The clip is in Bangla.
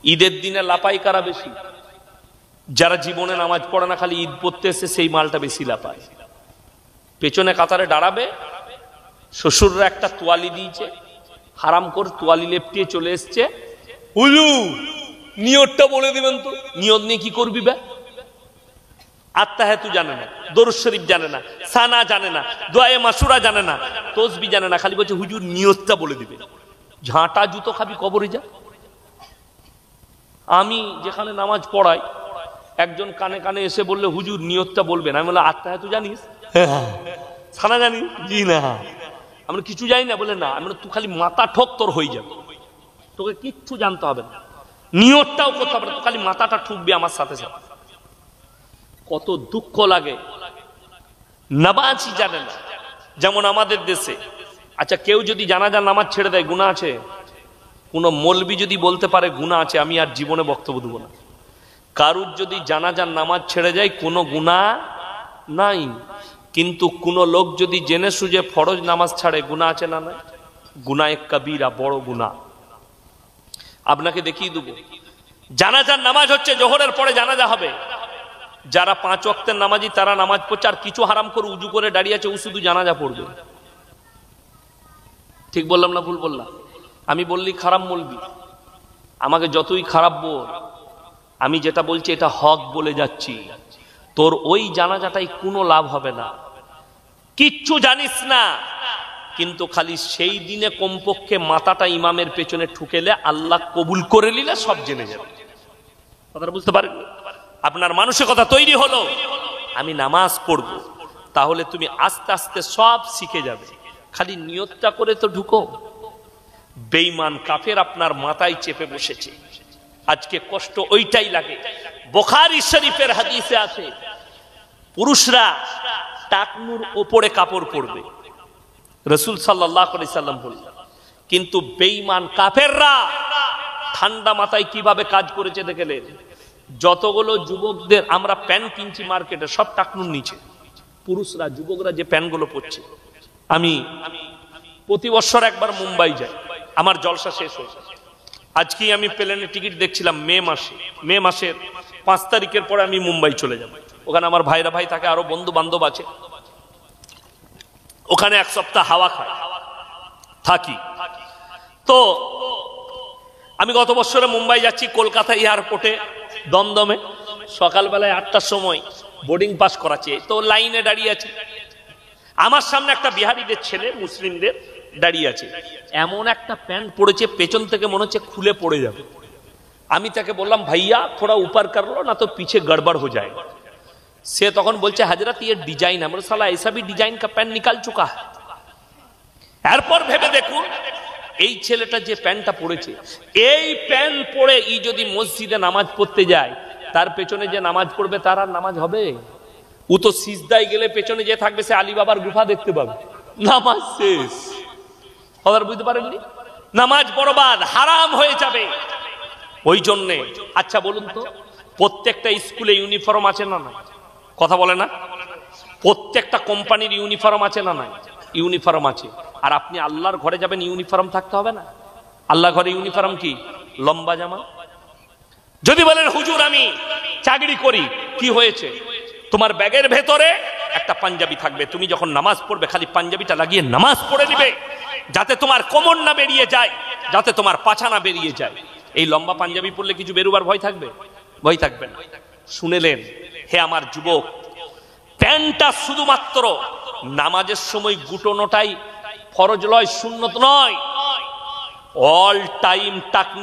ঈদের দিনে লাপাই কারা বেশি? যারা জীবনে নামাজ পড়ে না, খালি ঈদ পড়তে এসে সেই মালটা বেশি লাপায়। পেছনে কাতারে দাঁড়াবে, শ্বশুররা একটা তোয়ালি দিয়েছে, হারাম করে তোয়ালি লেপটিয়ে চলে এসছে, হুজুর নিয়তটা বলে দিবেন তো। নিয়ত নিয়ে কি করবি বে? আত্তাহিয়াতু জানে না, দরুদ শরীফ জানে না, সানা জানে না, দোয়ায়ে মাসুরা জানে না, তসবি জানে না, খালি বলছে হুজুর নিয়তটা বলে দিবে। ঝাঁটা জুতো খাবি, কবরে যা। আমি যেখানে নামাজ পড়াই, একজন কানে কানে এসে বললে হুজুর নিয়তটা বলবেন। আমি বললাম আত্তাহিয়াতু জানিস? সানা জানিস? জি না। আমরা কিছু জানি না। বলে না। আমরা তুই খালি মাথা ঠোক তোর হয়ে যাবে, তোকে কিচ্ছু জানতে হবে না, নিয়তটাও করতে হবে না, তুই খালি মাথাটা ঠুকবি আমার সাথে সাথে। কত দুঃখ লাগে, নামাজই জানে না। যেমন আমাদের দেশে, আচ্ছা কেউ যদি জানাজার নামাজ ছেড়ে দেয় গুনাহ আছে? কোন মৌলবি যদি বলতে পারে গুনাহ আছে, আমি আর জীবনে বক্তব্য দেব না। কারুর যদি জানাজার নামাজ ছেড়ে যায় কোনো গুনাহ নাই, কিন্তু কোন লোক যদি জেনে সুঝে ফরজ নামাজ ছাড়ে গুনাহ আছে না নাই? গুনাহ কবিরা, বড় গুনাহ। আপনাকে দেখিয়ে দেব, জানাজার নামাজ হচ্ছে জোহরের পরে জানাজা হবে। যারা 5 ওয়াক্তের নামাজি তারা নামাজ পড়ছে, আর কিছু হারাম করে উজু করে দাঁড়িয়ে আছে, ও শুধু জানাজা পড়বে। ঠিক বললাম না ভুল বললাম? আমি বললি খারাপ বলবি, আমাকে যতই খারাপ বল, আমি যেটা বলছি এটা হক বলে যাচ্ছি। তোর ওই জানাজাটাই কোনো লাভ হবে না, কিচ্ছু জানিস না, কিন্তু খালি সেই দিনে কমপক্ষে মাথাটা ইমামের পেছনে ঠুকেলে, আল্লাহ কবুল করে নিলে সব জেনে যাবে। কথাটা বুঝতে পারেন? আপনার মানসিকতা তৈরি হলো আমি নামাজ পড়বো, তাহলে তুমি আস্তে আস্তে সব শিখে যাবে। খালি নিয়তটা করে তো ঢুকো। বেঈমান কাফের আপনার মাথায় চেপে বসেছে, আজকে কষ্ট ওইটাই লাগে। বুখারী শরীফের হাদিসে আছে, পুরুষরা টাকনুর উপরে কাপড় পরবে, রাসূল সাল্লাল্লাহু আলাইহি সাল্লাম বললেন। কিন্তু বেঈমান কাফেররা ঠান্ডা মাথায় কিভাবে কাজ করেছে দেখলেন? যতগুলো যুবকদের আমরা প্যান্ট কিনছি মার্কেটে, সব টাকনুর নিচে। পুরুষরা, যুবকরা যে প্যান্টগুলো পরছে, আমি প্রতি বছর একবার মুম্বাই যাই, আমার জলসা শেষ হয়ে যায়। আজকে আমি প্লেনে টিকিট দেখছিলাম, মে মাসের 5 তারিখের পরে আমি মুম্বাই চলে যাব। ওখানে আমার ভাইরা ভাই থাকে, আরো বন্ধু বান্ধব আছে, ওখানে 1 সপ্তাহ হাওয়া খায় থাকি। তো আমি গত বছরে মুম্বাই যাচ্ছি, কলকাতা এয়ারপোর্টে দমদমে সকালবেলায় 8টার সময় বোর্ডিং পাস করাচ্ছে, তো লাইনে দাঁড়িয়ে আছে। আমার সামনে একটা বিহারিদের ছেলে, মুসলিমদের দাঁড়িয়ে আছে, এমন একটা প্যান্ট পরেছে পেছন থেকে মনে হচ্ছে খুলে পড়ে যাবে। আমি তাকে বললাম ভাইয়া থোড়া উপর কর লো না তো পিছে গড়বড় হয়ে যায়। সে তখন বলছে হযরত ये ডিজাইন, আমরা সালা ऐसा भी ডিজাইন का প্যান্ট निकाल चुका है। এরপর ভেবে দেখুন, এই ছেলেটা যে প্যান্টটা পরেছে, এই প্যান্ট পরে ই যদি মসজিদে নামাজ পড়তে যায়, তার পেছনে যে নামাজ পড়বে তার আর নামাজ হবে? ও তো সিজদায় গেলে পেছনে যে থাকবে সে আলী বাবার গুফা দেখতে পাবে, নামাজ শেষ। কথা বুঝতে পারেননি? নামাজ বরবাদ, হারাম হয়ে যাবে। ওই জন্যে আচ্ছা বলুন তো, প্রত্যেকটা স্কুলে ইউনিফর্ম আছে না নাই? কথা বলে না? প্রত্যেকটা কোম্পানির ইউনিফর্ম আছে না নাই? ইউনিফর্ম আছে। আর আপনি আল্লাহর ঘরে যাবেন, ইউনিফর্ম থাকতে হবে না? আল্লাহ ঘরে ইউনিফর্ম কি? লম্বা জামা। যদি বলেন হুজুর আমি চাকরি করি, কি হয়েছে? তোমার ব্যাগের ভেতরে একটা পাঞ্জাবি থাকবে, তুমি যখন নামাজ পড়বে খালি পাঞ্জাবিটা লাগিয়ে নামাজ পড়ে নিবে, যাতে তোমার কোমর না বেরিয়ে যায়, যাতে তোমার পাছা না বেরিয়ে যায়। এই লম্বা পাঞ্জাবি পরলে কিছু বেরোবার ভয় থাকবে? ভয় থাকবে না। শুনেলেন হে আমার যুবক, প্যান্টটা শুধুমাত্র নামাজের সময় গুটানোটাই ফরজ নয়, সুন্নত নয়, অল টাইম টাকনু